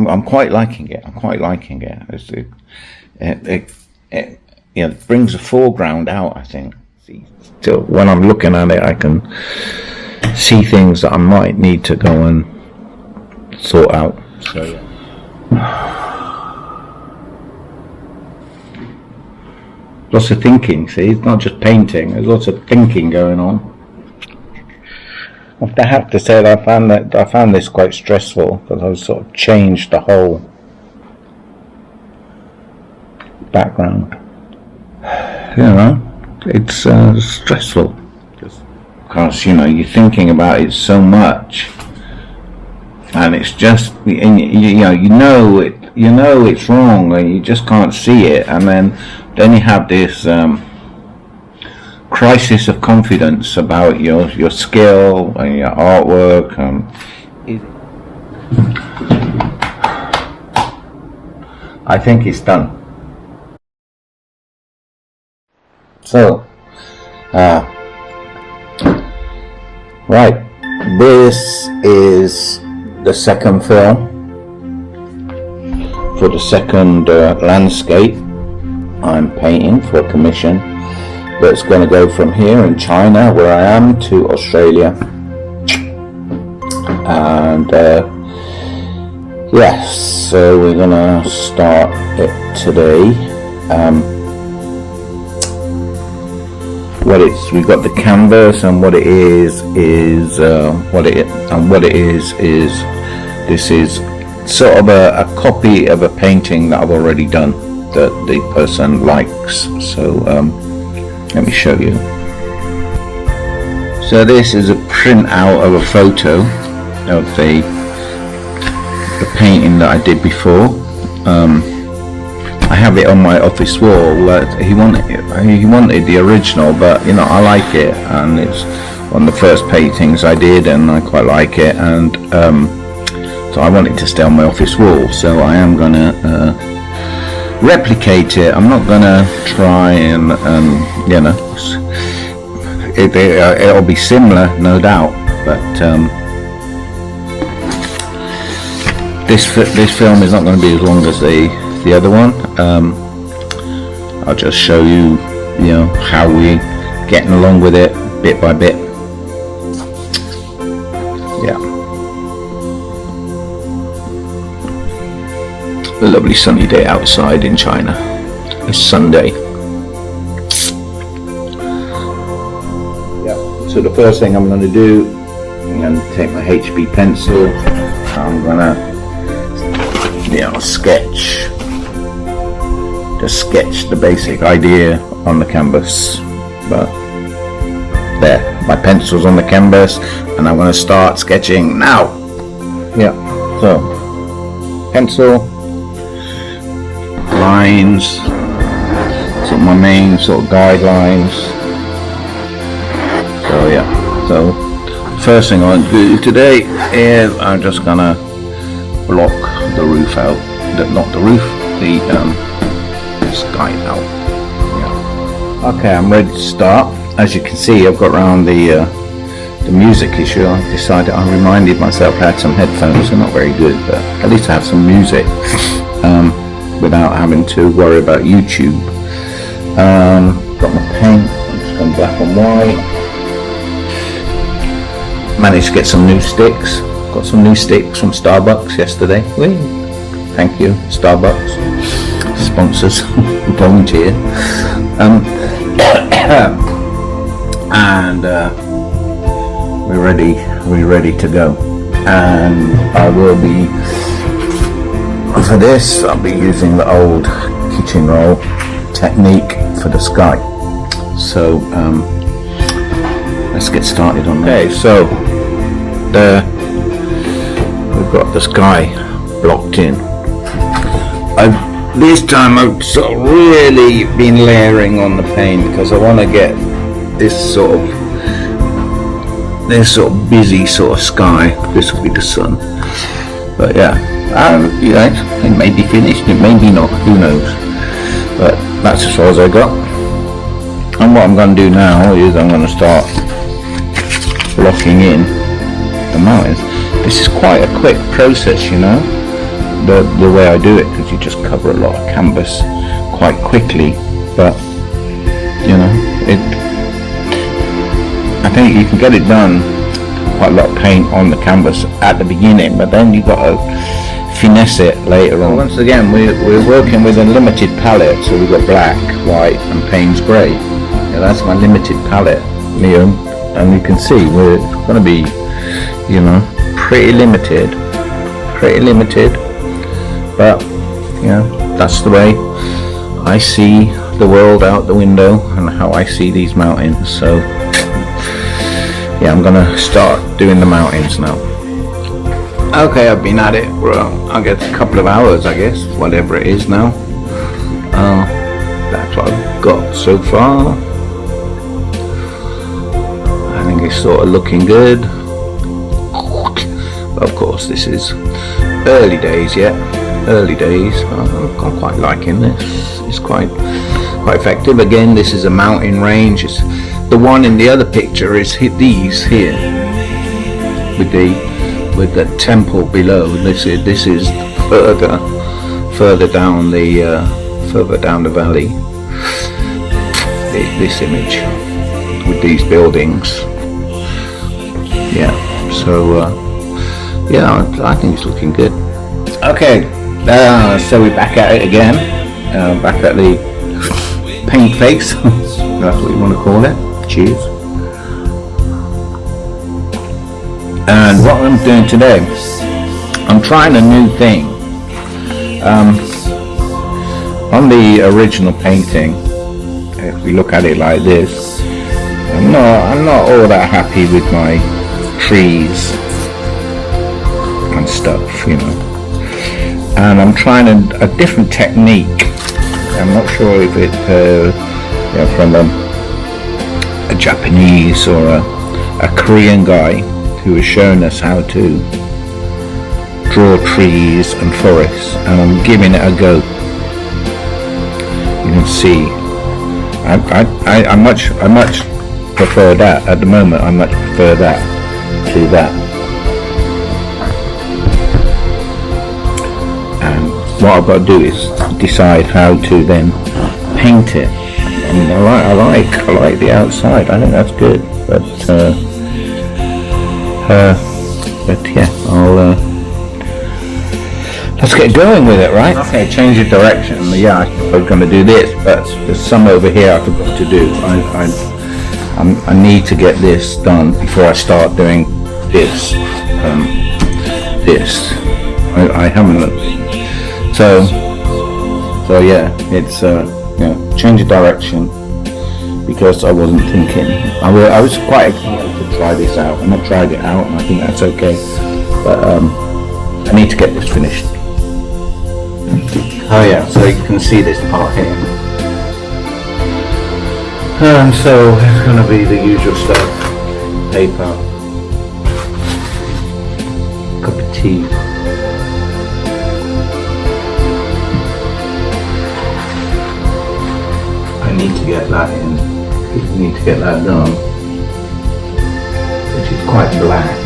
I'm quite liking it. I'm quite liking it. It you know, brings the foreground out, I think. See, so when I'm looking at it, I can see things that I might need to go and sort out. So yeah. Lots of thinking, see, it's not just painting, there's lots of thinking going on. I have to say that I found this quite stressful, because I sort of changed the whole background. You know, it's stressful, because you know, you're thinking about it so much, and it's just, you know it's wrong, and you just can't see it, and then you have this crisis of confidence about your skill and your artwork. I think it's done. So, right, this is the second film for the second landscape I'm painting for a commission, but it's going to go from here in China, where I am, to Australia, and yes, so we're going to start it today. We've got the canvas, and what it is this is sort of a copy of a painting that I've already done that the person likes. So let me show you. So this is a print out of a photo of the painting that I did before. I have it on my office wall. He wanted the original, but you know, I like it, and it's one of the first paintings I did, and I quite like it, and so I want it to stay on my office wall. So I am gonna replicate it. I'm not gonna try and you know, it'll be similar, no doubt, but this film is not going to be as long as the other one. I'll just show you, you know, how we're getting along with it bit by bit. Yeah, a lovely sunny day outside in China. It's Sunday. Yeah. So the first thing I'm going to do, I'm going to take my HB pencil. I'm going to, you know, sketch the basic idea on the canvas. But there, my pencil's on the canvas, and I'm going to start sketching now. Yeah. So pencil, lines, sort of my main sort of guidelines. So yeah, so first thing I want to do today is I'm just gonna block the roof out, not the roof, the sky out. Yeah. Okay, I'm ready to start. As you can see, I've got around the music issue. I reminded myself I had some headphones. They're not very good, but at least I have some music. Without having to worry about YouTube. Got my paint, I'm just going black and white. Managed to get some new sticks. Got some new sticks from Starbucks yesterday. Whee! Thank you, Starbucks. Sponsors, volunteer. And we're ready to go. And I will be, for this, I'll be using the old kitchen roll technique for the sky. So let's get started on that. Okay, so we've got the sky blocked in. This time I've sort of really been layering on the paint, because I want to get this sort of busy sort of sky. This will be the sun, but yeah. You know, it may be finished, it may be not, who knows, but that's as far as I got. And what I'm going to do now is I'm going to start blocking in the mountains. This is quite a quick process, you know. the way I do it, because you just cover a lot of canvas quite quickly. But you know, I think you can get it done, quite a lot of paint on the canvas at the beginning, but then you've got to finesse it later on. Once again, we're working with a limited palette, so we've got black, white and Payne's grey. Yeah, that's my limited palette, and you can see we're going to be, you know, pretty limited, but you know, that's the way I see the world out the window and how I see these mountains. So yeah, I'm gonna start doing the mountains now. Okay, I've been at it for I guess a couple of hours, I guess, whatever it is now. That's what I've got so far. I think it's sort of looking good. Of course, this is early days yet. Early days. I'm quite liking this. It's quite effective. Again, this is a mountain range. It's the one in the other picture is these here with the temple below. This is further down the valley. This image with these buildings. Yeah. So yeah, I think it's looking good. Okay, so we're back at it again. Back at the paint face. That's what you want to call it. Cheers. And what I'm doing today, I'm trying a new thing. On the original painting, if we look at it like this, I'm not all that happy with my trees and stuff, you know. And I'm trying a different technique. I'm not sure if it's you know, from a Japanese or a Korean guy who has shown us how to draw trees and forests, and I'm giving it a go. You can see I much prefer that at the moment. I much prefer that to that. And what I've got to do is decide how to then paint it. I mean, I like the outside. I think that's good, but yeah, I'll let's get going with it, right? Okay, change of direction. Yeah, I was going to do this, but there's some over here I forgot to do. I need to get this done before I start doing this. I haven't looked. So yeah, it's change of direction, because I wasn't thinking. I was quite excited to try this out, and I tried it out, and I think that's okay. But I need to get this finished. Oh yeah, so you can see this part here. So it's going to be the usual stuff: paper, cup of tea. I need to get that in. Need to get that done, which is quite black.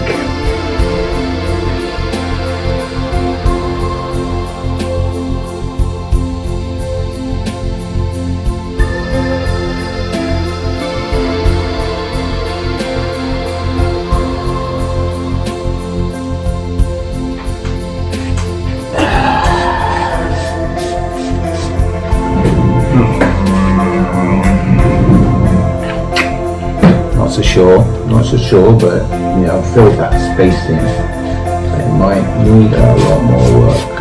Not so sure, but you know, I've filled that space in. So it might need a lot more work.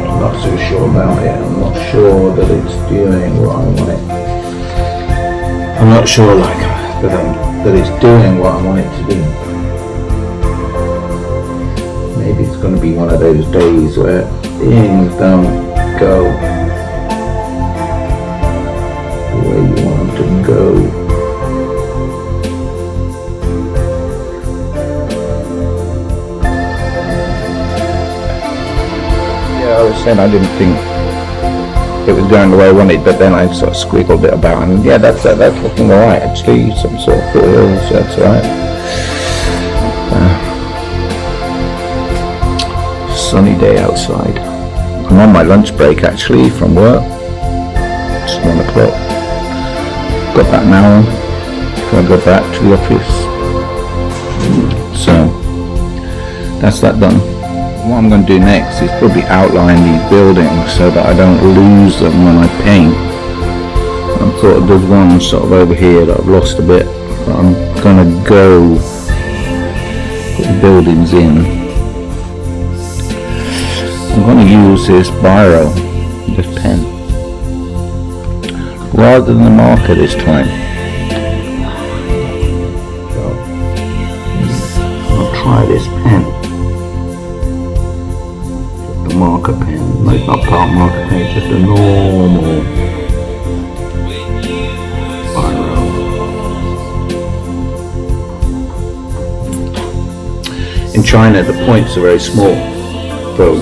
I'm not so sure about it. I'm not sure that it's doing what I want it. I'm not sure that it's doing what I want it to do. Maybe it's going to be one of those days where things don't go the way you want them to go. I was saying I didn't think it was going the way I wanted, but then I sort of squiggled it about, and yeah, that's looking alright actually. Some sort of foothills, that's alright. sunny day outside. I'm on my lunch break actually from work. It's 1 o'clock. Got back now. Gonna go back to the office. So that's that done. What I'm going to do next is probably outline these buildings so that I don't lose them when I paint. I thought there's one sort of over here that I've lost a bit, but I'm going to go put the buildings in. I'm going to use this biro, this pen, rather than the marker this time. So I'll try this pen. Just a marker pen, no, it's not part marker pen, it's just a normal biro. In China, the points are very small for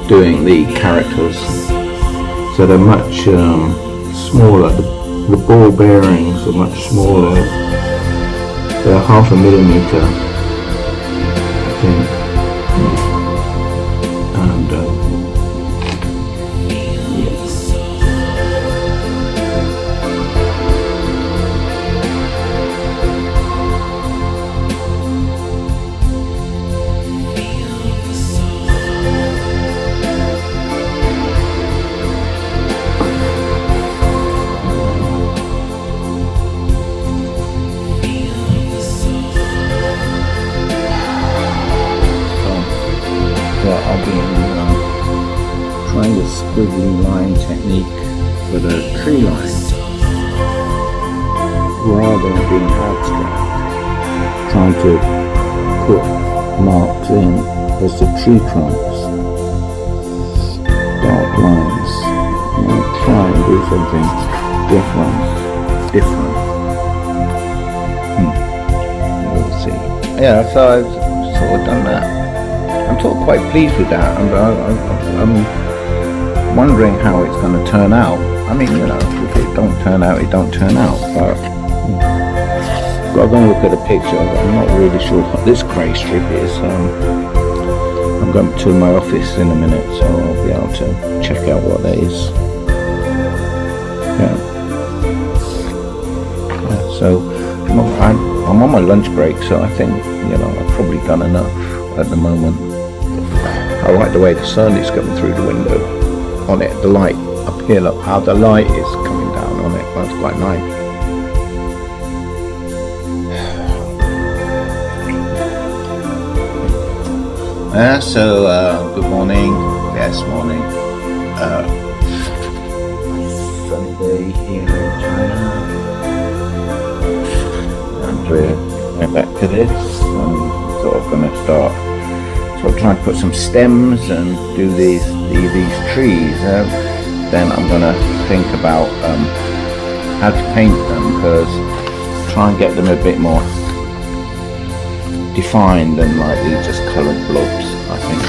doing the characters, so they're much smaller. The ball bearings are much smaller. They're 0.5 millimeter, I think, and I've been trying the squiggly line technique for the tree line rather than being abstract, trying to put marks in as the tree trunks, dark lines. I'm going to try and do something different. We'll see. Yeah, so I've sort of done that. I'm sort of quite pleased with that, and I'm wondering how it's going to turn out. I mean, you know, if it don't turn out, it don't turn out, but I've got to go and look at the picture. I'm not really sure what this grey strip is. I'm going to my office in a minute, so I'll be able to check out what that is. Yeah, so I'm on my lunch break, so I think, you know, I've probably done enough at the moment. I like the way the sun is coming through the window on it, the light up here, look how the light is coming down on it. That's quite nice. Good morning. Yes, morning. Sunny day here in China, and we're going back to this. I'm sort of going to start trying to put some stems and do these trees. Then I'm going to think about how to paint them, because try and get them a bit more defined than like these just coloured blobs, I think.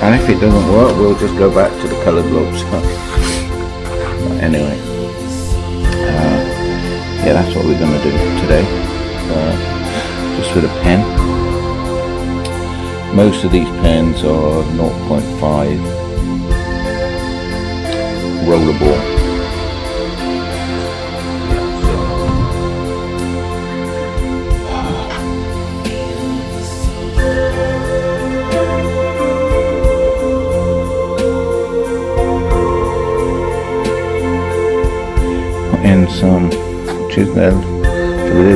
And if it doesn't work, we'll just go back to the coloured blobs. But anyway, yeah, that's what we're going to do today, just with a pen. Most of these pens are 0.5 rollerball. And some, which is they're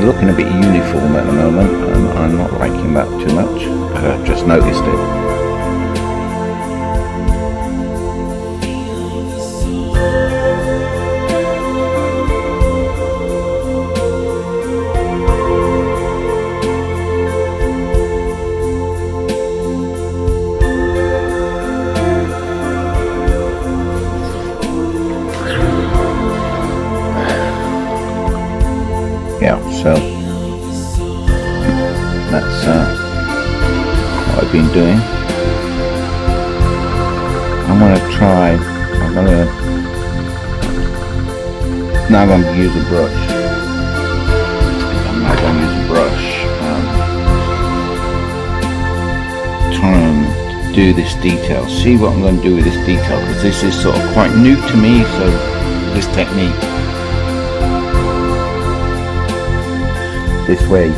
looking a bit uniform at the moment, and I'm not liking that too much. I've just noticed it. Yeah, so that's what I've been doing. I'm going to try, now I'm going to use a brush. I'm now going to use a brush do this detail. See what I'm going to do with this detail, because this is sort of quite new to me. So this technique, this way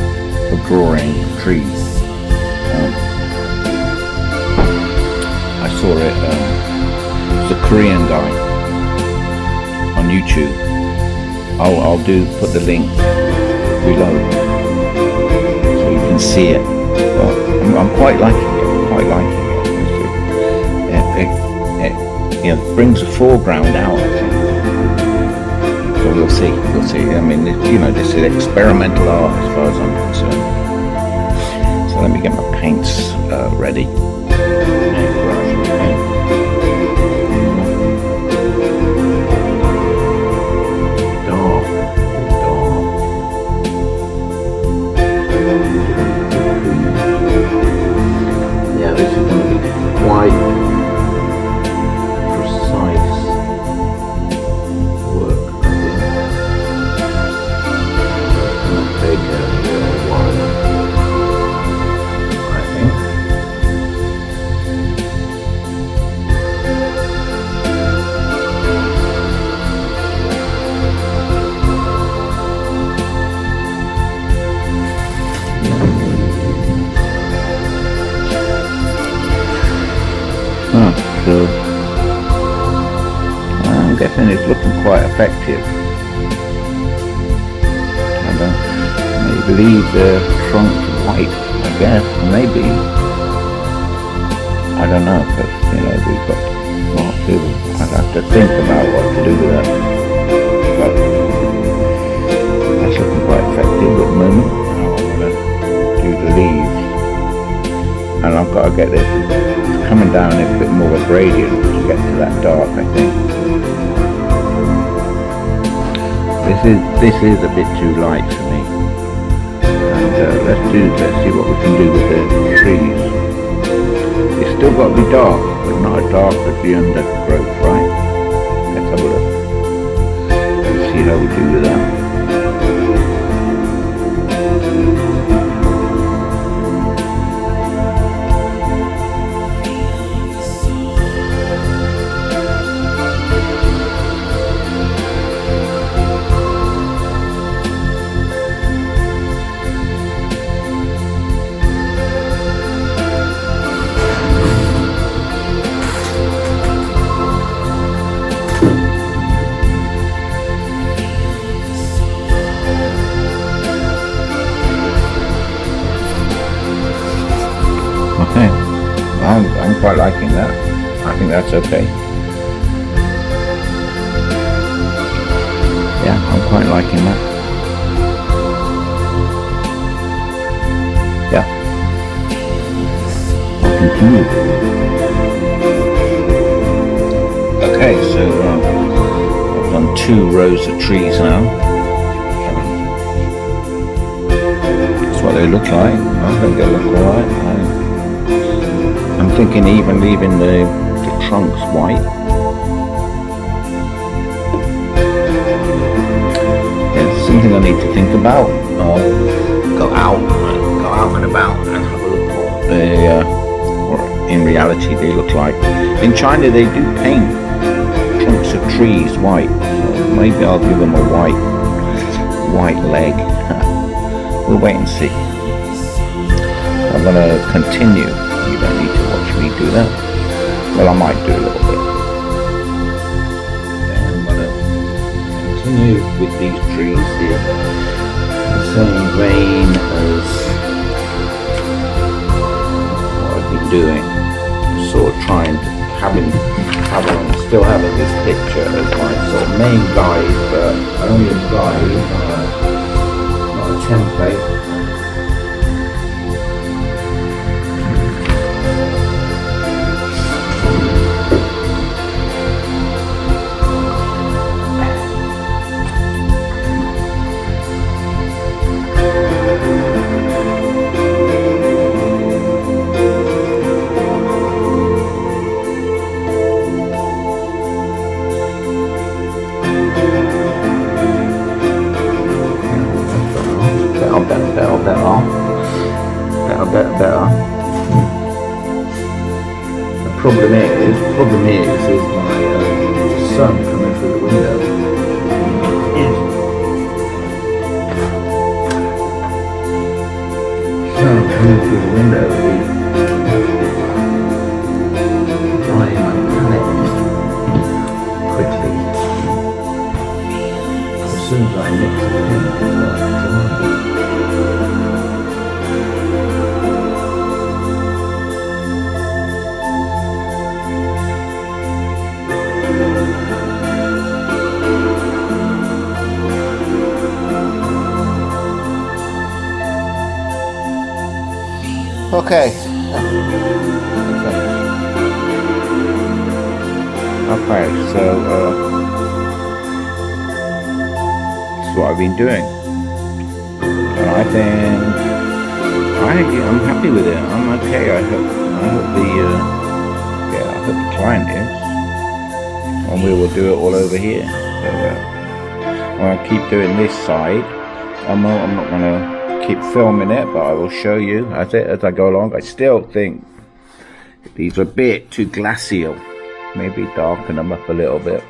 of drawing trees. I saw it. It's a Korean guy on YouTube. I'll put the link below so you can see it. But I'm quite liking it. It brings the foreground out, I think. So we'll see. I mean, this is experimental art as far as I'm concerned. So let me get my paints ready. Yeah, this is going to be quite precise work, I think. It's going to take a while, I think. So I'm guessing it's looking quite effective. I don't leave the trunk white, I guess, maybe. I don't know, because we've got more to do. I'd have to think about what to do with that. But that's looking quite effective at the moment. Now I'm going to do the leaves, and I've got to get this coming down a bit more of a gradient to get to that dark, I think. This is a bit too light for me. And let's see what we can do with the trees. It's still got to be dark, but not as dark as the undergrowth, right? Let's have a look. Let's see how we do with that. Okay, I'm quite liking that. I think that's okay. Yeah, I'm quite liking that. Yeah. I'll continue. Okay, so I've done 2 rows of trees now. That's what they look like. I think they look alright. I'm thinking even leaving the trunks white. It's something I need to think about. I'll go out and about and have a look what they, or in reality they look like. In China they do paint trunks of trees white, so maybe I'll give them a white leg. We'll wait and see. I'm going to continue. You don't need to watch me do that. Well, I might do a little bit. I'm going to continue with these trees here. The same vein as what I've been doing. Sort of trying to still having this picture as my sort of main guide, but only a guide, not a template. I'll bend it out. Problem is my sun coming through the window. Sun coming through the window is drying my palette quickly. As soon as I mix it in, it's dry. Okay. Okay, so this is what I've been doing, and I think I'm happy with it. I'm okay. I hope the client is, and we will do it all over here. So I'm gonna keep doing this side. I'm not gonna keep filming it, but I will show you as I go along. I still think these are a bit too glacial. Maybe darken them up a little bit.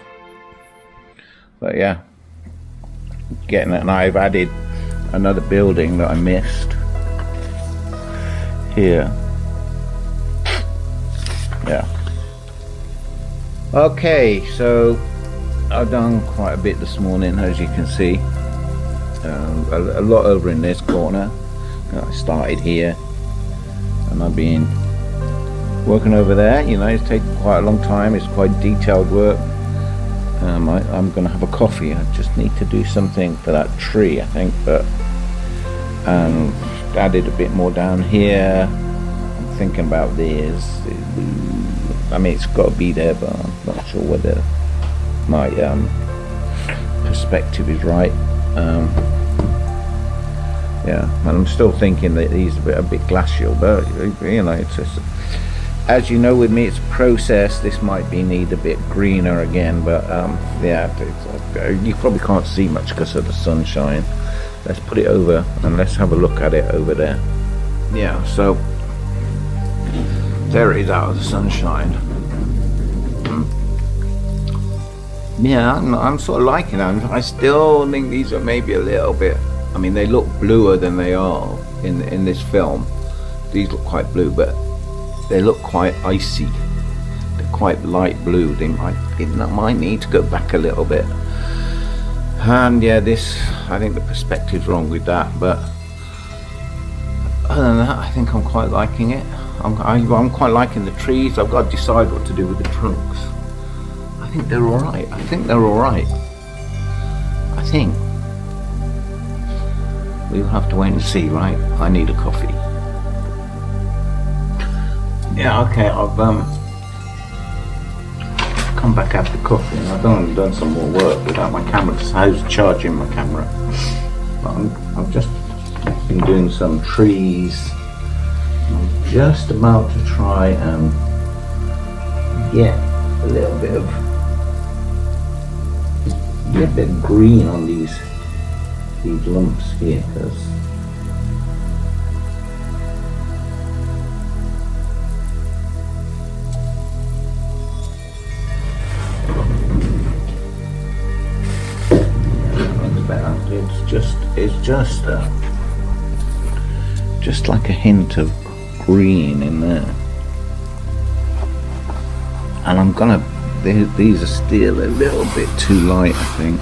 But yeah, getting it. And I've added another building that I missed here. Yeah. Okay, so I've done quite a bit this morning, as you can see. A lot over in this corner. I started here and I've been working over there. You know, it's taken quite a long time. It's quite detailed work. I'm gonna have a coffee. I just need to do something for that tree, I think, but added a bit more down here. I'm thinking about this. I mean, it's got to be there, but I'm not sure whether my perspective is right. Yeah, and I'm still thinking that these are a bit glacial, but you know, it's just, as you know, with me, it's a process. This might need a bit greener again, but yeah, you probably can't see much because of the sunshine. Let's put it over and let's have a look at it over there. Yeah, so there it is out of the sunshine. Yeah, I'm sort of liking them. I still think these are maybe a little bit, I mean, they look bluer than they are in this film. These look quite blue, but they look quite icy. They're quite light blue. It might need to go back a little bit. And yeah, I think the perspective's wrong with that, but other than that, I think I'm quite liking it. I'm quite liking the trees. I've got to decide what to do with the trunks. I think they're alright. I think we'll have to wait and see, right? I need a coffee. Yeah, okay, I've come back after coffee and I've done some more work without my camera because I was charging my camera. But I've just been doing some trees. I'm just about to try and get a little bit of green on these lumps here, because it's just like a hint of green in there, and these are still a little bit too light, I think.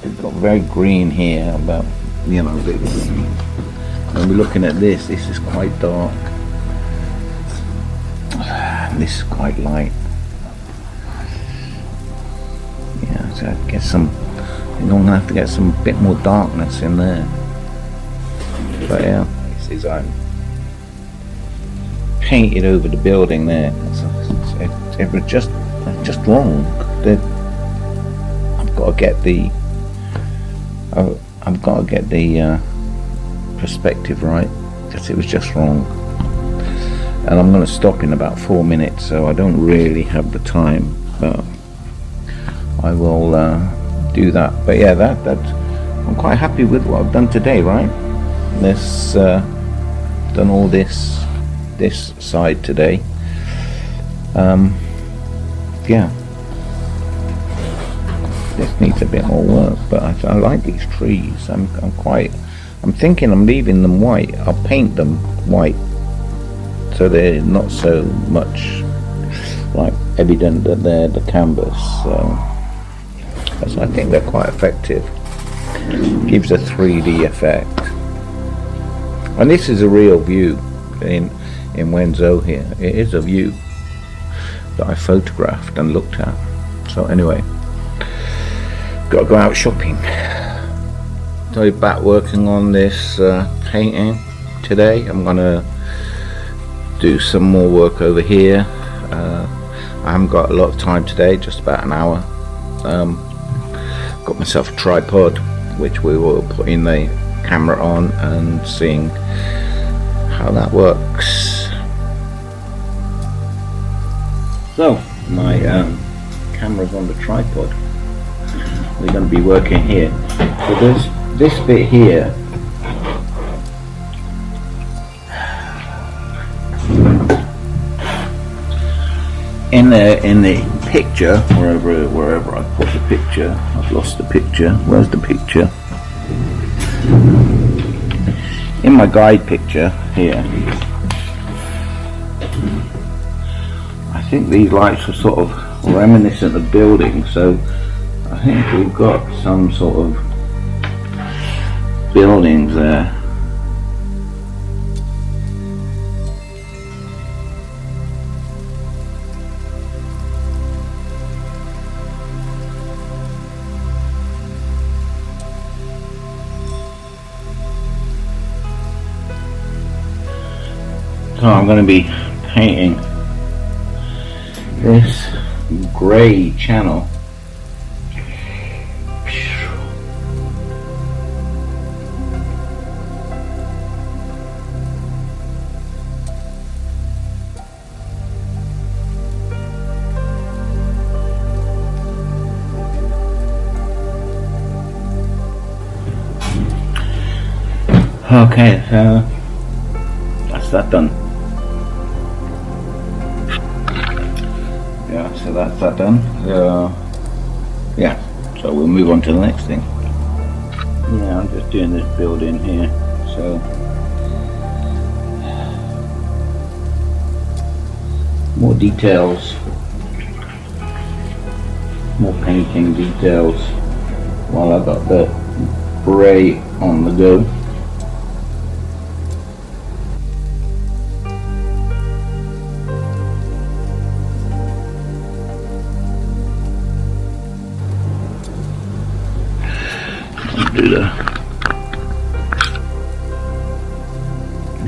They've got very green here, but you know, when we're looking at this is quite dark, and this is quite light. Yeah, so I guess I'm gonna have to get some bit more darkness in there. But yeah, this is painted over the building there. It was just wrong. I've got to get the perspective right, because it was just wrong. And I'm going to stop in about 4 minutes, so I don't really have the time, but I will do that. But yeah, I'm quite happy with what I've done today, right? This done all this this side today. Yeah, this needs a bit more work, but I like these trees. I'm thinking I'm leaving them white. I'll paint them white so they're not so much like evident that they're the canvas. So I think they're quite effective. Gives a 3D effect. And this is a real view in Wenzhou here. It is a view that I photographed and looked at. So anyway, got to go out shopping. So back working on this painting today. I'm gonna do some more work over here. I haven't got a lot of time today, just about an hour. Got myself a tripod, which we will put in the camera on and seeing how that works. So my camera's on the tripod. We're going to be working here. So there's this bit here. In the picture, wherever I put the picture, I've lost the picture. Where's the picture? In my guide picture here, I think these lights are sort of reminiscent of buildings, so I think we've got some sort of buildings there. So I'm going to be painting this grey channel. Okay, so that's that done. Yeah, so that's that done. Yeah, so we'll move on to the next thing. Yeah, I'm just doing this building here, so more details, more painting details while I got the grey on the go. Do the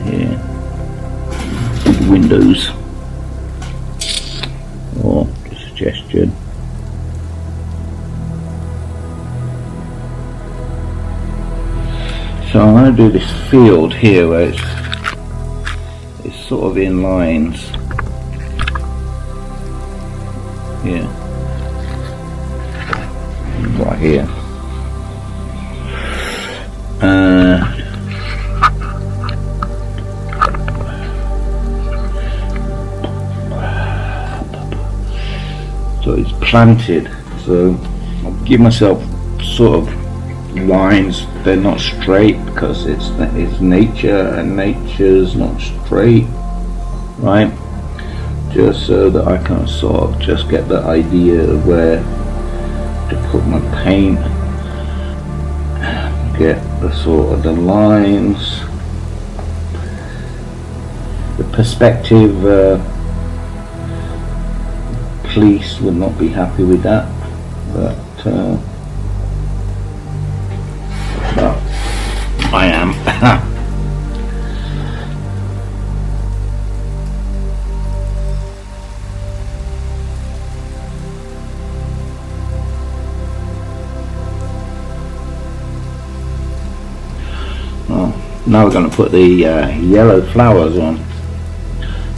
here windows or suggestion. So I'm going to do this field here where it's sort of in lines. Yeah, right here. So it's planted, so I'll give myself sort of lines. They're not straight because it's nature, and nature's not straight, right? Just so that I can sort of just get the idea of where to put my paint, get the sort of the lines, the perspective. Police would not be happy with that, but I am. Well, now we're going to put the yellow flowers on,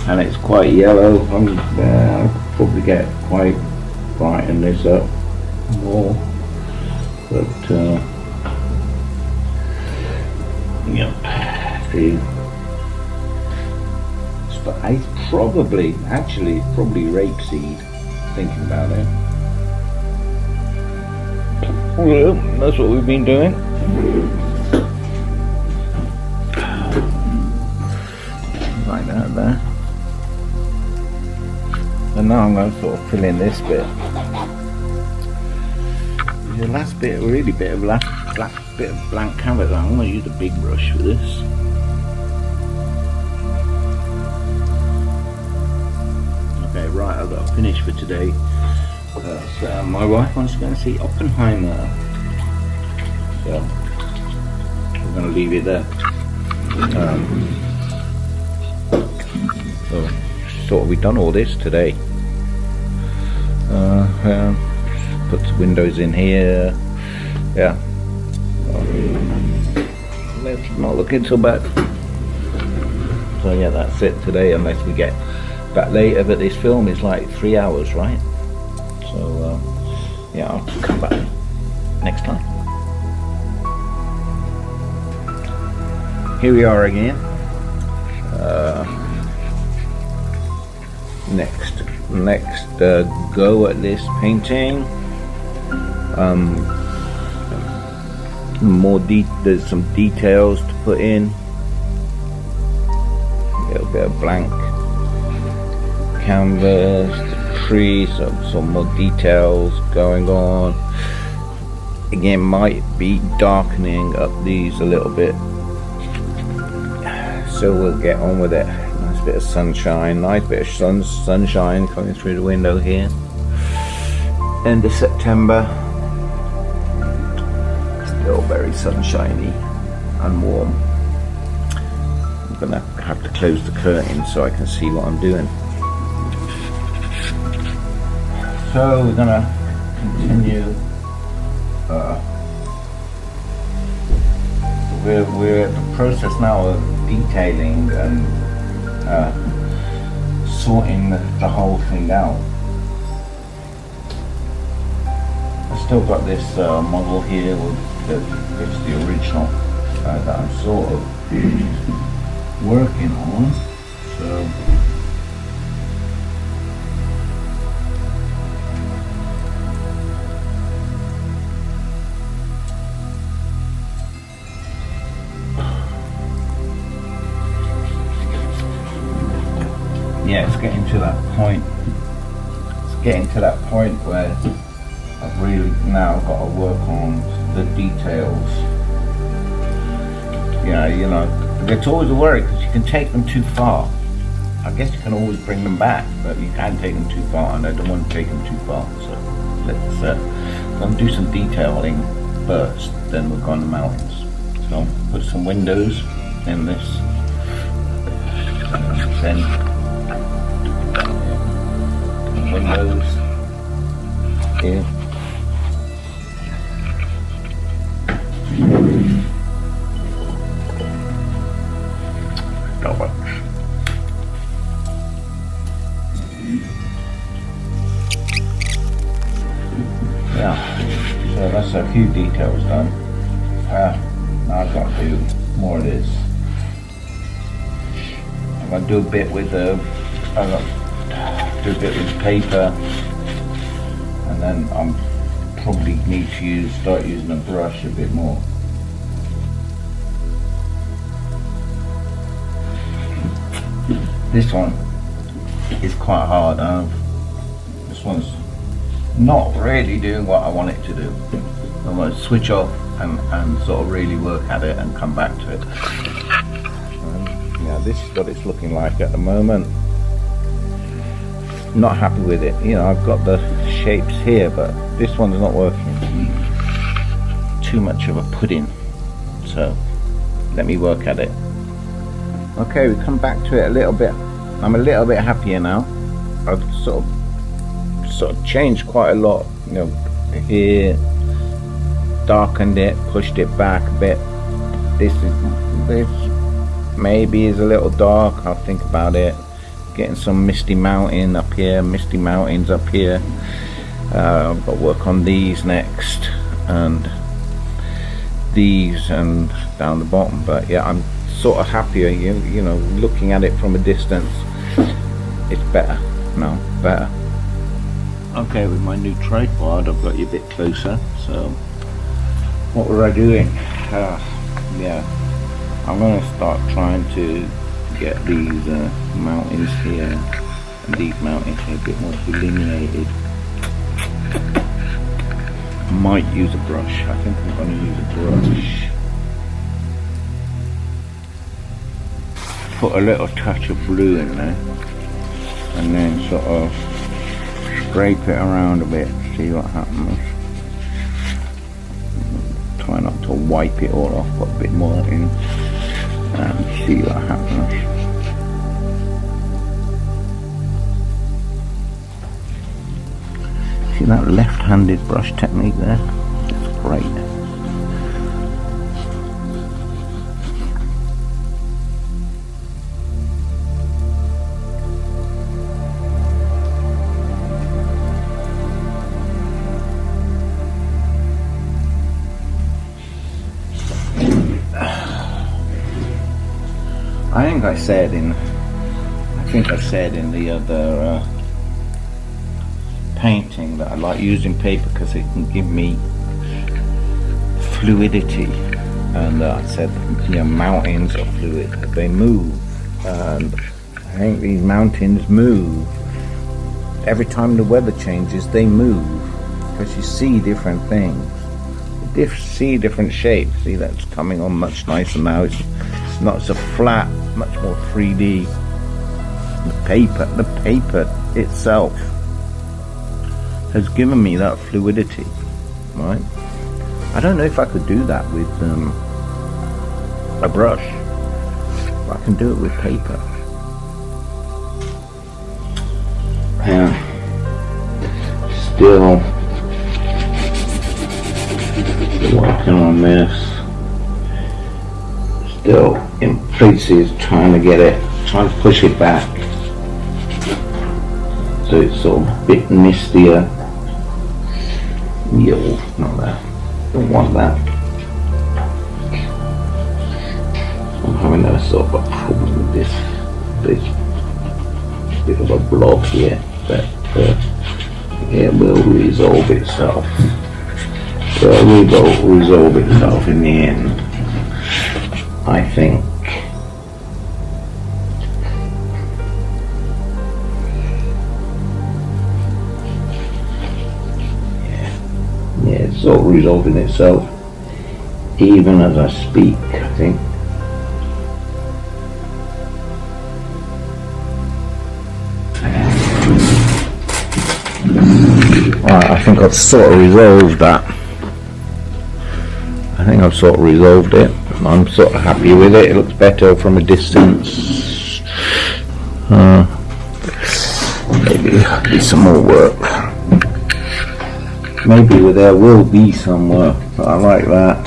and it's quite yellow. I'll probably get quite brighten this up more, but yep, see, it's probably, actually, it's probably rapeseed, thinking about it. Well, that's what we've been doing. Like that there. And now I'm going to sort of fill in this bit. The last bit, really bit of bit of blank canvas. I'm going to use a big brush for this. Okay, right, I've got to finish for today. So my wife wants to go and see Oppenheimer. So we're going to leave it there. So sort of we've done all this today. Put the windows in here. Yeah. It's not looking so bad. So yeah, that's it today, unless we get back later. But this film is like 3 hours, right? So yeah, I'll come back next time. Here we are again. Next go at this painting. There's some details to put in. A little bit of blank canvas, the trees, some more details going on. Again, might be darkening up these a little bit. So we'll get on with it. Nice bit of sunshine, nice bit of sunshine coming through the window here. End of September. Still very sunshiny and warm. I'm gonna have to close the curtain so I can see what I'm doing. So we're gonna continue. We're in the process now of detailing and sorting the whole thing out. I've still got this model here it's the original that I'm sort of working on. So yeah, it's getting to that point. It's getting to that point where I've really now got to work on the details. Yeah, you know, it's always a worry because you can take them too far. I guess you can always bring them back, but you can't take them too far, and I don't want to take them too far. So let's do some detailing first, then we'll go on the mountains. So put some windows in this, then windows here. Yeah, so that's a few details done. Now I've got to do more of this. I'm going to do a bit with the paper, and then I'm probably need to start using a brush a bit more. This one is quite hard. This one's not really doing what I want it to do. I'm going to switch off and sort of really work at it and come back to it. Yeah, this is what it's looking like at the moment. Not happy with it. You know, I've got the shapes here, but this one's not working. Too much of a pudding. So let me work at it. Okay, we come back to it a little bit. I'm a little bit happier now. I've sort of changed quite a lot. You know, here, darkened it, pushed it back a bit. This maybe is a little dark. I'll think about it. Getting some misty mountain up here, misty mountains up here. I've got to work on these next, and these, and down the bottom. But yeah, I'm sort of happier. You know, looking at it from a distance, it's better. No, better. Okay, with my new tripod, I've got you a bit closer. So, what was I doing? Yeah, I'm going to start trying to get these mountains here and these mountains here a bit more delineated. Might use a brush. I think I'm going to use a brush. Put a little touch of blue in there and then sort of scrape it around a bit, see what happens. Try not to wipe it all off, put a bit more in and see what happens. See that left-handed brush technique there? That's great. I think I said in the other painting that I like using paper because it can give me fluidity, and I said, you know, mountains are fluid, they move, and I think these mountains move. Every time the weather changes, they move because you see different things, see different shapes. See, that's coming on much nicer now. It's not so flat, much more 3D. The paper itself has given me that fluidity, right? I don't know if I could do that with a brush, but I can do it with paper. Yeah. Still working on this. Still in places trying to push it back so it's sort of a bit mistier. Yo, not that. Don't want that. I'm having a sort of a problem with this bit of a blob here, but it will resolve itself. It will resolve itself in the end, I think. Yeah, it's sort of resolving itself even as I speak, I think. Right, I think I've sort of resolved that. I think I've sort of resolved it. I'm sort of happy with it. It looks better from a distance. Maybe do some more work. Maybe there will be some work, but I like that.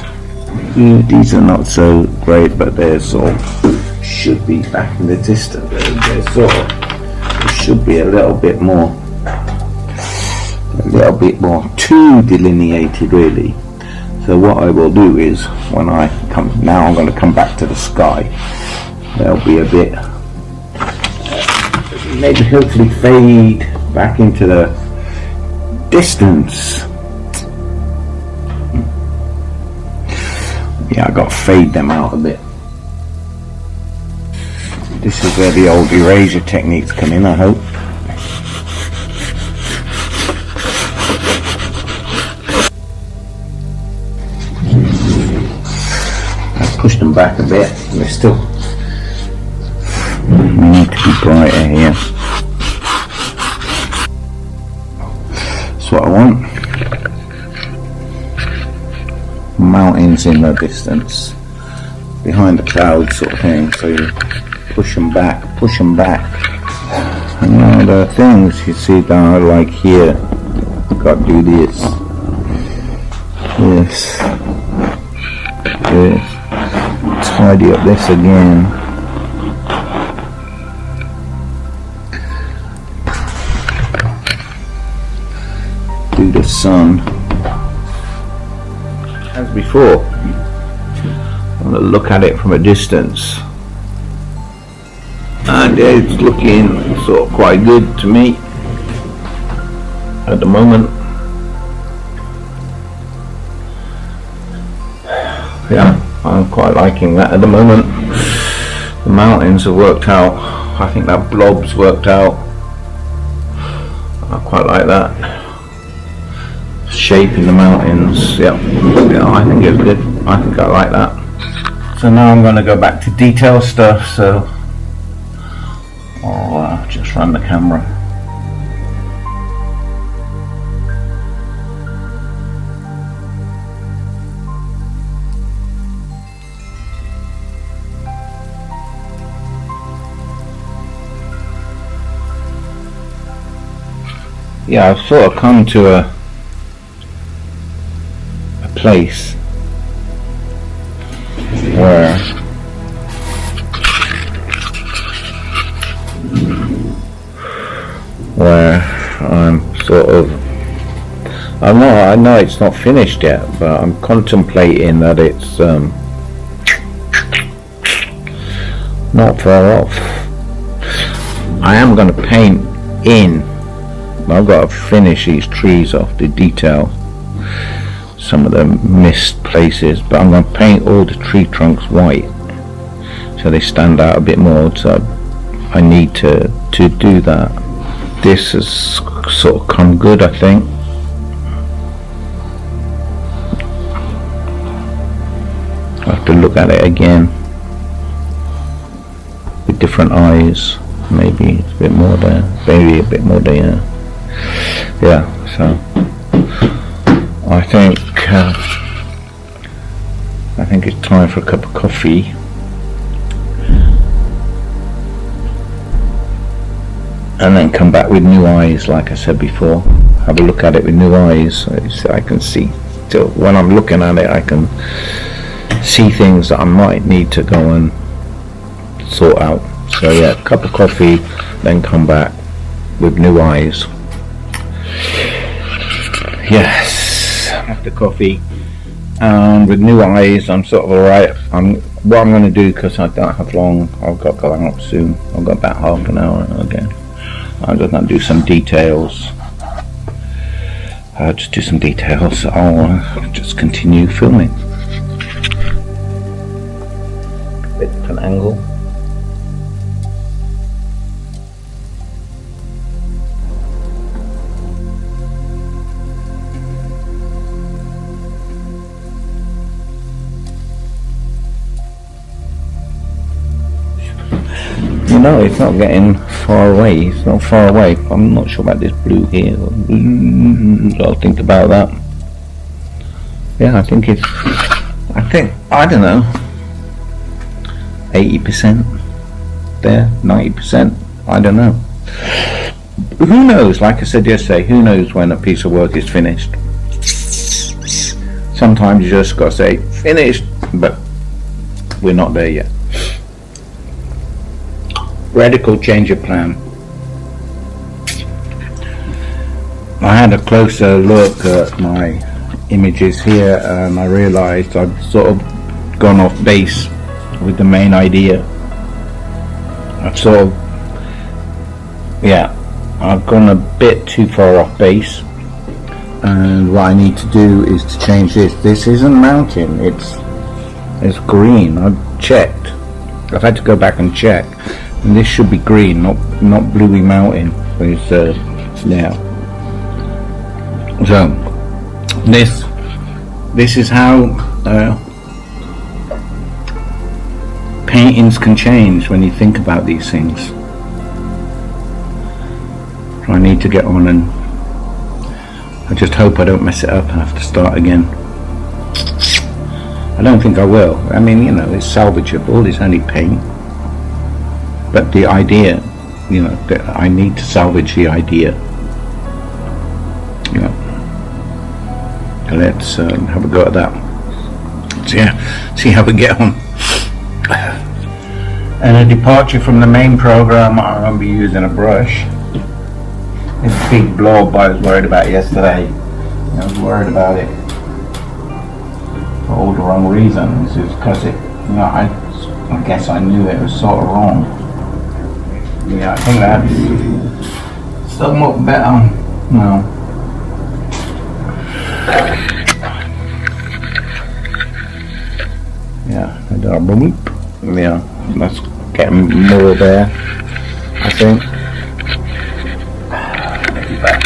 These are not so great, but they're sort of should be back in the distance. They're sort of, it should be a little bit more too delineated, really. So what I will do is, when I come now, I'm going to come back to the sky. There'll be a bit, maybe hopefully fade back into the distance. Yeah, I got to fade them out a bit. This is where the old erasure techniques come in, I hope. Push them back a bit, and they're still, we need to be brighter here. That's what I want. Mountains in the distance, behind the clouds sort of thing, so you push them back. And now the things you see down like here, got to do this. Tidy up this again. Do the sun. As before, I'm going to look at it from a distance and it's looking sort of quite good to me at the moment. Yeah, I'm quite liking that at the moment. The mountains have worked out. I think that blob's worked out. I quite like that shape in the mountains. Yeah, I think it's good. I think I like that. So now I'm going to go back to detail stuff, so I'll just run the camera. Yeah, I've sort of come to a place where I'm sort of, I know it's not finished yet, but I'm contemplating that it's not far off. I am going to paint in. I've got to finish these trees off, the detail, some of the missed places, but I'm going to paint all the tree trunks white so they stand out a bit more, so I need to do that. This has sort of come good, I think. I have to look at it again with different eyes. Maybe it's a bit more there, maybe a bit more there. Yeah, so I think it's time for a cup of coffee. And then come back with new eyes, like I said before. Have a look at it with new eyes. So I can see, still when I'm looking at it, I can see things that I might need to go and sort out. So yeah, cup of coffee, then come back with new eyes. Yes, after coffee and with new eyes, I'm sort of alright. What I'm going to do, because I don't have long, I've got going up soon. I've got about half an hour again. I'm just going to do some details. Just do some details. I'll just continue filming. Bit different angle. No, it's not getting far away. It's not far away. I'm not sure about this blue here. I'll think about that. Yeah, I think I don't know, 80% there, 90%, I don't know. Who knows? Like I said yesterday, who knows when a piece of work is finished? Sometimes you just gotta say finished, but we're not there yet. Radical change of plan. I had a closer look at my images here and I realized I'd sort of gone off base with the main idea. I've gone a bit too far off base, and what I need to do is to change this. This isn't mountain, it's green. I've checked. I've had to go back and check. And this should be green, not bluey mountain. Yeah. So this is how paintings can change when you think about these things. So I need to get on, and I just hope I don't mess it up and have to start again. I don't think I will. I mean, you know, it's salvageable. It's only paint. But the idea, you know, I need to salvage the idea. You know, let's have a go at that. See how we get on. And a departure from the main program, I'm going to be using a brush. This big blob I was worried about yesterday. I was worried about it for all the wrong reasons. It's because I guess I knew it was sort of wrong. Yeah, I think that's somewhat better now. Yeah, yeah, that's getting more there, I think. Maybe back.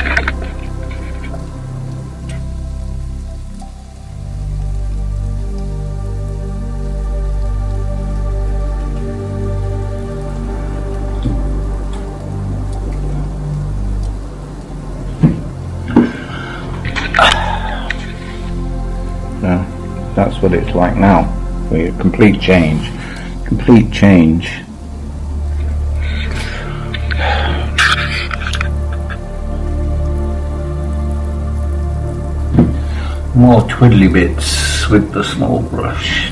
That's what it's like now. A complete change. Complete change. More twiddly bits with the small brush.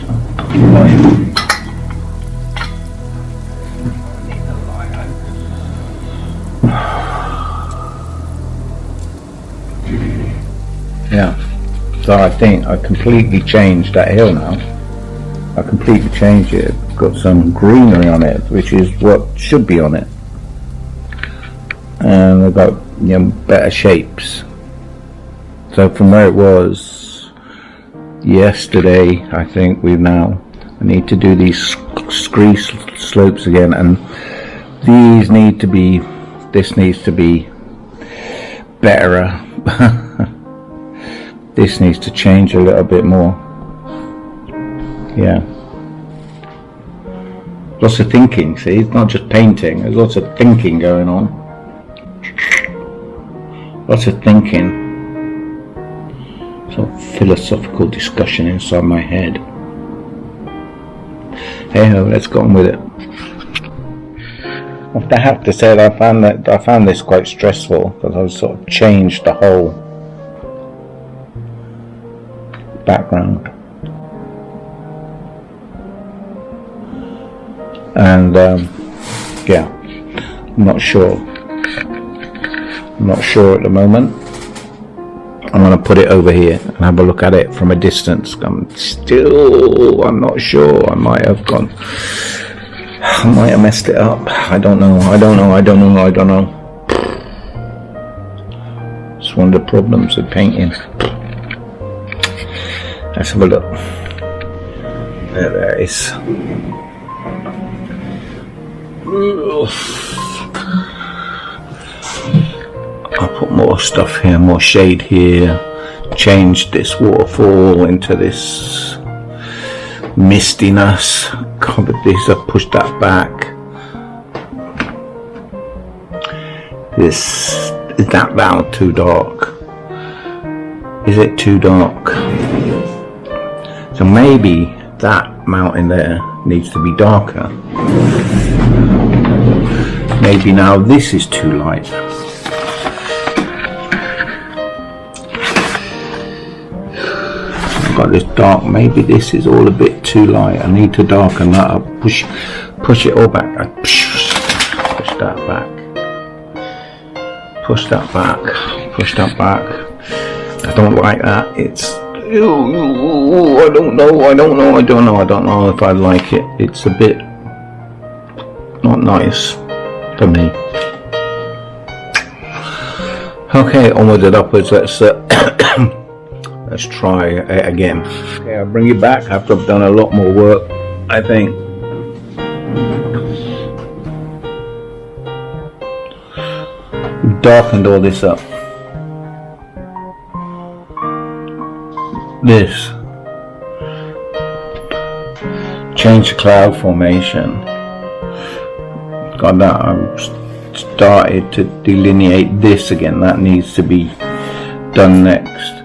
Yeah. So I think I completely changed that hill now. I completely changed it. Got some greenery on it, which is what should be on it. And I've got, you know, better shapes. So from where it was yesterday, I think I need to do these scree slopes again, and these need to be, this needs to be better. This needs to change a little bit more. Yeah. Lots of thinking, see? It's not just painting, there's lots of thinking going on. Lots of thinking. Sort of philosophical discussion inside my head. Hey ho, let's go on with it. I have to say that I found this quite stressful, because I've sort of changed the whole background, and yeah, I'm not sure at the moment. I'm going to put it over here and have a look at it from a distance. I'm not sure. I might have messed it up. I don't know. It's one of the problems with painting. Let's have a look. There it is. I'll put more stuff here, more shade here. Change this waterfall into this mistiness. Cover this, I've pushed that back. Is that now too dark? Is it too dark? So maybe that mountain there needs to be darker. Maybe now this is too light. I've got this dark, maybe this is all a bit too light. I need to darken that up. Push it all back. Push that back. Push that back. Push that back. I don't like that. It's I don't know if I like it. It's a bit not nice for me. Okay, onwards and upwards. Let's let's try it again. Okay, I'll bring you back after I've done a lot more work, I think. We've darkened all this up. This. Change the cloud formation. Got that. I've started to delineate this again. That needs to be done next.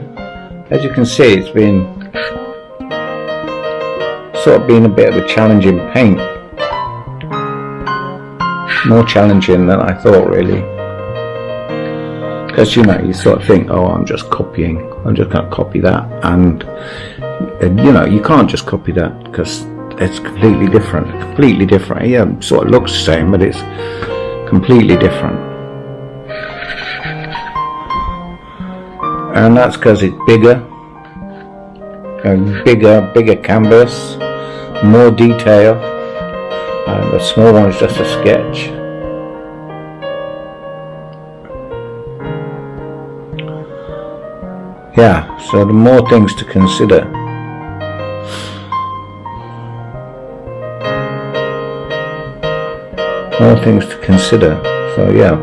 As you can see, it's been sort of been a bit of a challenging paint. More challenging than I thought, really. Because, you know, you sort of think, oh, I'm just copying. I'm just going to copy that. And, you know, you can't just copy that because it's completely different. Completely different. Yeah, it sort of looks the same, but it's completely different. And that's because it's bigger. Bigger canvas. More detail. And the small one is just a sketch. yeah, so the more things to consider. More things to consider. So yeah,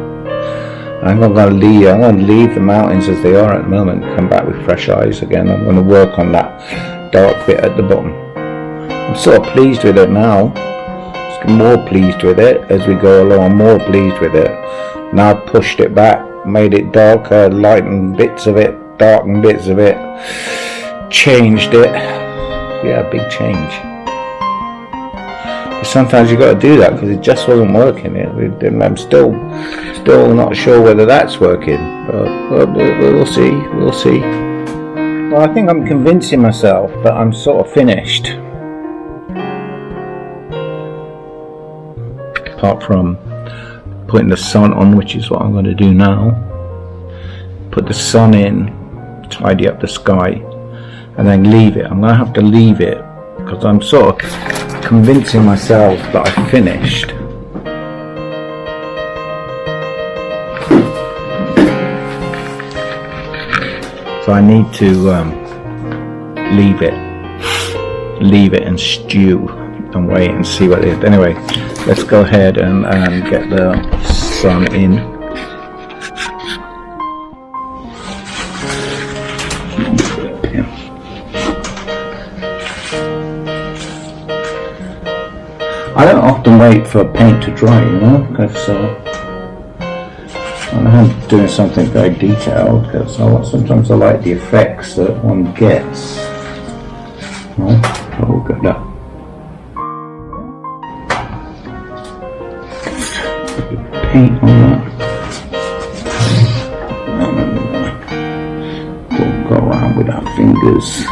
I'm gonna leave the mountains as they are at the moment. Come back with fresh eyes again. I'm gonna work on that dark bit at the bottom. I'm sort of pleased with it now. Just more pleased with it as we go along. More pleased with it. Now I've pushed it back, made it darker, lightened bits of it, darkened bits of it, changed it. Yeah, big change. But sometimes you got to do that because it just wasn't working. I'm still not sure whether that's working, but we'll see. We'll see. Well, I think I'm convincing myself that I'm sort of finished. Apart from putting the sun on, which is what I'm going to do now. Put the sun in, tidy up the sky, and then leave it. I'm going to have to leave it because I'm sort of convincing myself that I finished. So I need to leave it and stew and wait and see what it is. Anyway, let's go ahead and get the sun in. I don't often wait for paint to dry, you know, because I'm doing something very detailed, because sometimes I like the effects that one gets. Oh, look at that. Paint on that. Don't go around with our fingers.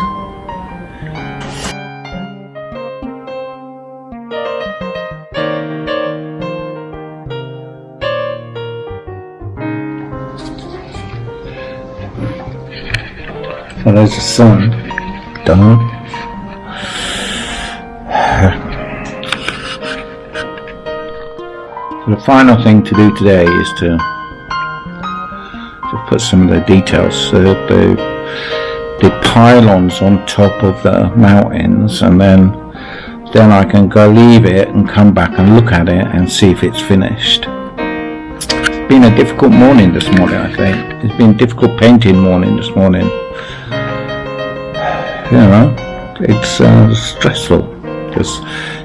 So there's the sun. Done. The final thing to do today is to put some of the details, the pylons on top of the mountains, and then I can go leave it and come back and look at it and see if it's finished. It's been a difficult morning this morning, I think. It's been a difficult painting morning this morning. You know, it's stressful because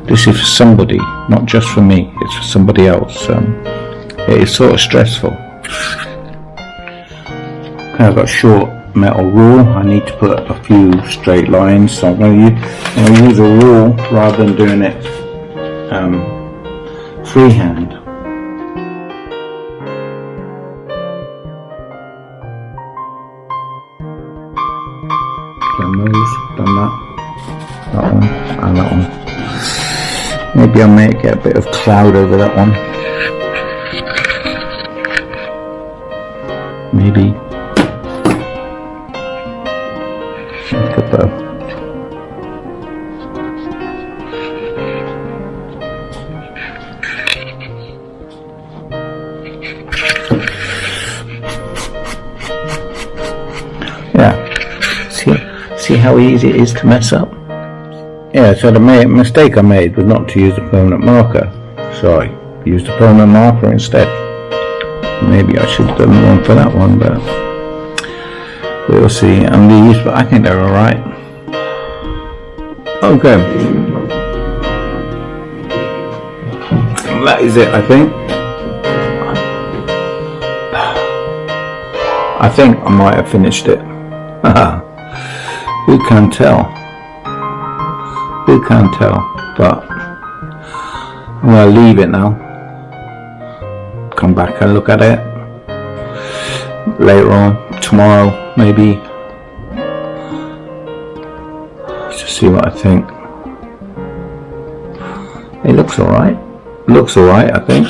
this is for somebody, not just for me, it's for somebody else. It is sort of stressful. I've got a short metal rule. I need to put a few straight lines, so I'm going to use a rule rather than doing it freehand. Done those, done that one, and that one. Maybe I'll make it a bit of cloud over that one. Maybe. Look at that. Yeah. See how easy it is to mess up? Yeah, so the mistake I made was not to use a permanent marker. So I used a permanent marker instead. Maybe I should have done one for that one, but we'll see. And these, but I think they're alright. Okay. That is it, I think. I think I might have finished it. Who can tell? Who can tell? But I'm going to leave it now. Come back and look at it later on, tomorrow maybe, just see what I think. It looks alright. Looks alright, I think.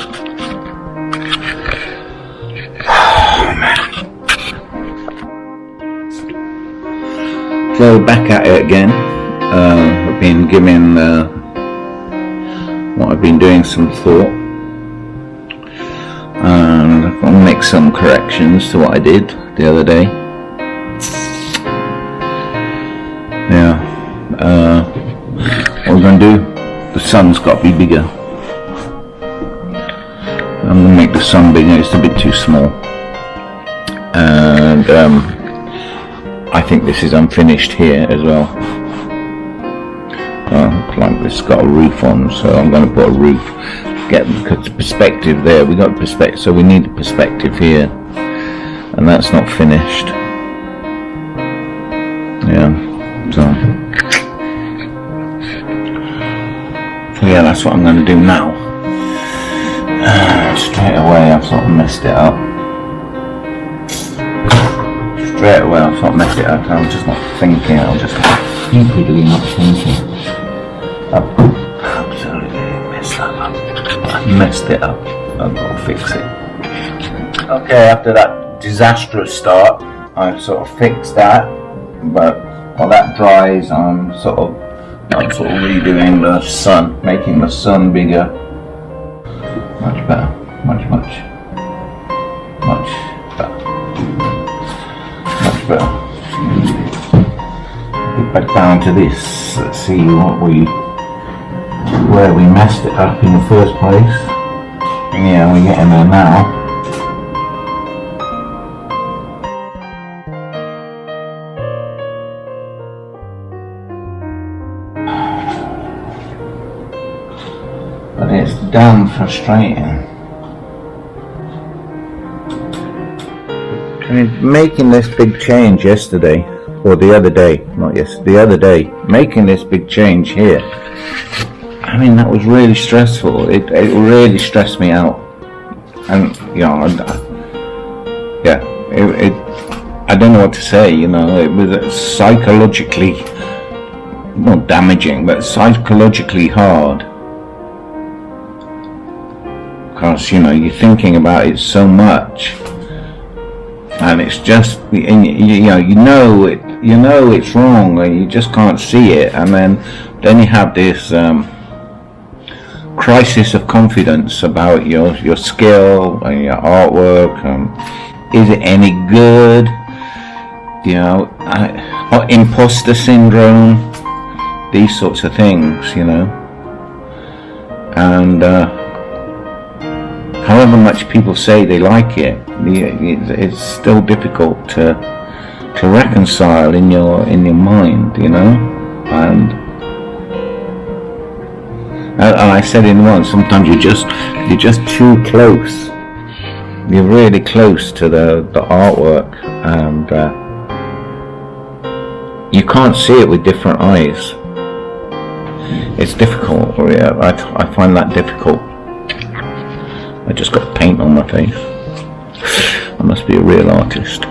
So back at it again. I've been giving what I've been doing some thought, and I'll make some corrections to what I did the other day. what we're going to do, the sun's got to be bigger. I'm going to make the sun bigger, it's a bit too small. And I think this is unfinished here as well. Like this got a roof on, so I'm going to put a roof, get the perspective there. We got perspective, so we need a perspective here, and that's not finished. Yeah, so yeah, that's what I'm going to do now. Straight away I've sort of messed it up. I'm just not thinking, I'm just stupidly not thinking. I've absolutely messed that up. I messed it up. I've got to fix it. Okay, after that disastrous start, I've sort of fixed that, but while that dries, I'm sort of redoing the sun, making the sun bigger. Much better. Much better. Get back down to this. Let's see where we messed it up in the first place. Yeah, we're getting there now. But it's damn frustrating. I mean, making this big change yesterday, or the other day, not yesterday, the other day, making this big change here, I mean, that was really stressful. It really stressed me out. And, you know, I don't know what to say, you know, it was psychologically, not damaging, but psychologically hard. Because, you know, you're thinking about it so much. And it's just, you know it's wrong, and you just can't see it, and then you have this crisis of confidence about your skill and your artwork. Is it any good? You know, or imposter syndrome, these sorts of things, you know. And however much people say they like it, it's still difficult to reconcile in your mind, you know. And I said in one, sometimes you're just too close. You're really close to the artwork, and you can't see it with different eyes. It's difficult. I find that difficult. I just got paint on my face. I must be a real artist.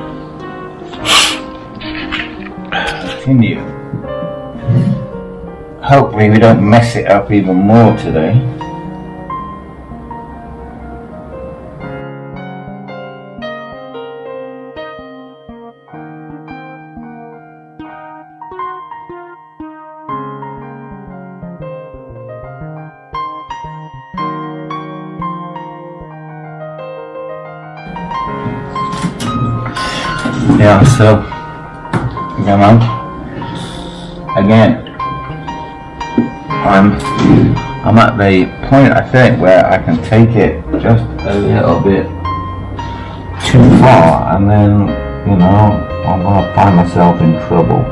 Continue. Hopefully we don't mess it up even more today. Yeah, so, you know, again, I'm at the point, I think, where I can take it just a little bit too far, and then, you know, I'm gonna find myself in trouble.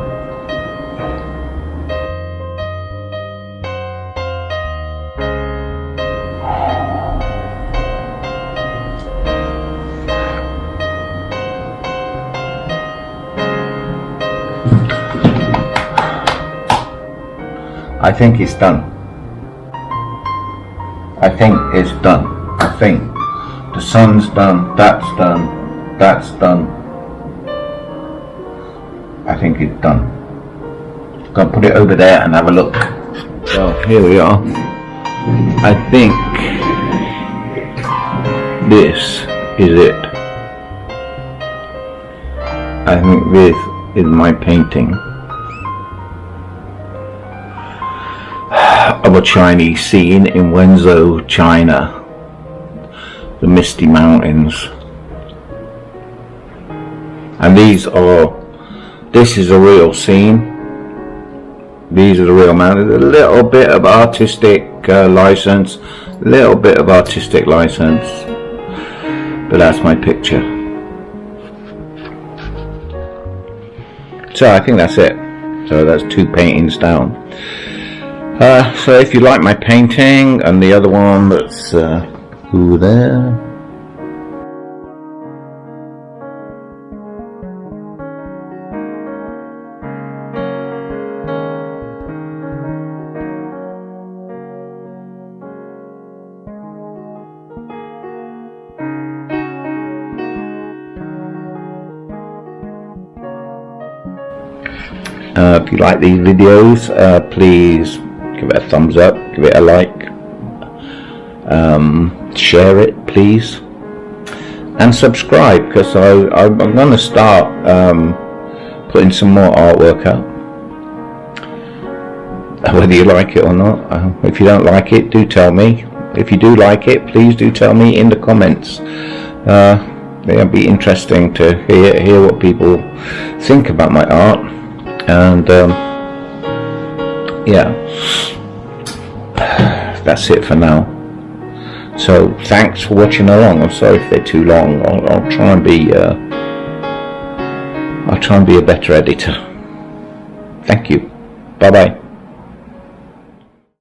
I think it's done. I think it's done. I think the sun's done, that's done, that's done. I think it's done. Gonna put it over there and have a look. So here we are. I think this is it. I think this is my painting of a Chinese scene in Wenzhou, China, the Misty Mountains. And this is a real scene. These are the real mountains. A little bit of artistic license, but that's my picture. So I think that's it. So that's 2 paintings down. So if you like my painting, and the other one that's over there. If you like these videos, please give it a thumbs up, give it a like, share it please, and subscribe, because I'm going to start putting some more artwork up, whether you like it or not. If you don't like it, do tell me. If you do like it, please do tell me in the comments. It'll be interesting to hear what people think about my art. And yeah, that's it for now. So thanks for watching along. I'm sorry if they're too long. I'll try and be a better editor. Thank you. Bye bye.